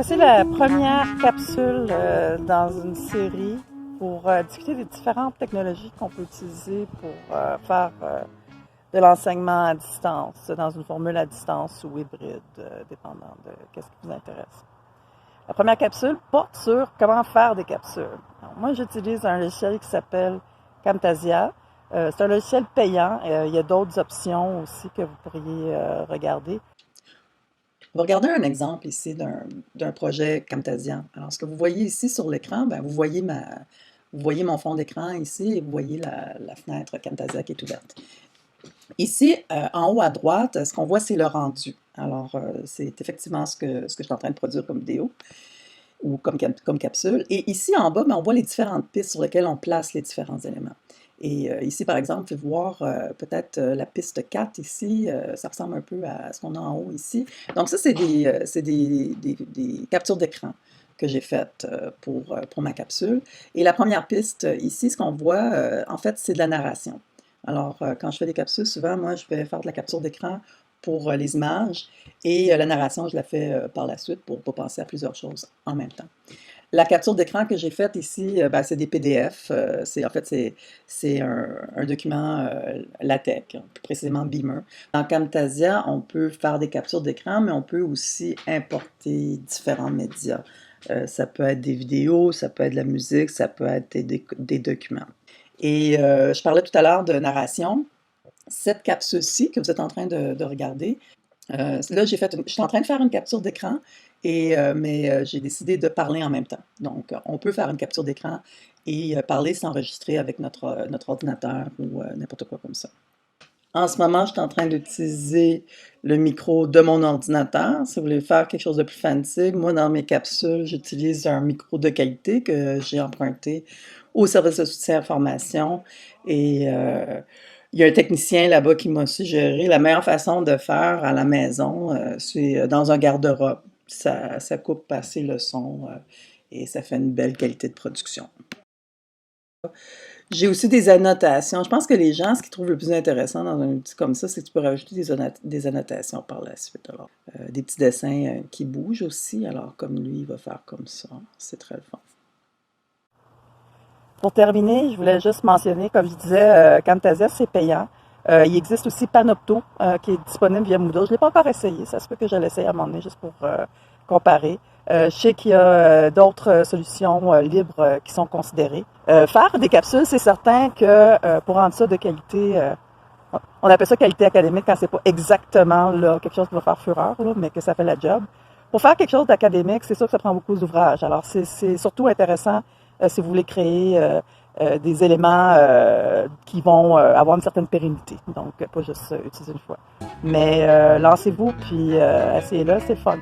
Voici la première capsule dans une série pour discuter des différentes technologies qu'on peut utiliser pour faire de l'enseignement à distance, dans une formule à distance ou hybride, dépendant de ce qui vous intéresse. La première capsule porte sur comment faire des capsules. Alors, moi, j'utilise un logiciel qui s'appelle Camtasia. C'est un logiciel payant. Il y a d'autres options aussi que vous pourriez regarder. On va regarder un exemple ici d'un projet Camtasia. Alors, ce que vous voyez ici sur l'écran, vous voyez mon fond d'écran ici et vous voyez la fenêtre Camtasia qui est ouverte. Ici, en haut à droite, ce qu'on voit, c'est le rendu. Alors, c'est effectivement ce que je suis en train de produire comme vidéo ou comme capsule. Et ici, en bas, on voit les différentes pistes sur lesquelles on place les différents éléments. Et ici, par exemple, vous pouvez voir peut-être la piste 4 ici, ça ressemble un peu à ce qu'on a en haut ici. Donc ça, c'est des captures d'écran que j'ai faites pour ma capsule. Et la première piste ici, ce qu'on voit, en fait, c'est de la narration. Alors, quand je fais des capsules, souvent, moi, je vais faire de la capture d'écran pour les images et la narration, je la fais par la suite pour penser à plusieurs choses en même temps. La capture d'écran que j'ai faite ici, c'est des PDF. C'est un document LaTeX, plus précisément Beamer. Dans Camtasia, on peut faire des captures d'écran, mais on peut aussi importer différents médias. Ça peut être des vidéos, ça peut être de la musique, ça peut être des documents. Et je parlais tout à l'heure de narration. Cette capsule-ci que vous êtes en train de regarder, là, je suis en train de faire une capture d'écran, mais j'ai décidé de parler en même temps. Donc, on peut faire une capture d'écran et parler, s'enregistrer avec notre ordinateur ou n'importe quoi comme ça. En ce moment, je suis en train d'utiliser le micro de mon ordinateur. Si vous voulez faire quelque chose de plus fancy, moi, dans mes capsules, j'utilise un micro de qualité que j'ai emprunté au service de soutien à la formation. Et il y a un technicien là-bas qui m'a suggéré la meilleure façon de faire à la maison, c'est dans un garde-robe. Ça coupe assez le son et ça fait une belle qualité de production. J'ai aussi des annotations. Je pense que les gens, ce qu'ils trouvent le plus intéressant dans un outil comme ça, c'est que tu peux rajouter des annotations par la suite. Alors, des petits dessins qui bougent aussi. Alors, comme lui, il va faire comme ça. C'est très le fun. Pour terminer, je voulais juste mentionner, comme je disais, Camtasia, c'est payant. Il existe aussi Panopto, qui est disponible via Moodle. Je ne l'ai pas encore essayé. Ça se peut que je l'essaye à un moment donné, juste pour comparer. Je sais qu'il y a d'autres solutions libres qui sont considérées. Faire des capsules, c'est certain que pour rendre ça de qualité, on appelle ça qualité académique quand c'est pas exactement là, quelque chose qui va faire fureur, là, mais que ça fait la job. Pour faire quelque chose d'académique, c'est sûr que ça prend beaucoup d'ouvrages. Alors, c'est surtout intéressant si vous voulez créer des éléments qui vont avoir une certaine pérennité. Donc, pas juste utiliser une fois. Mais lancez-vous, puis essayez-le, c'est le fun.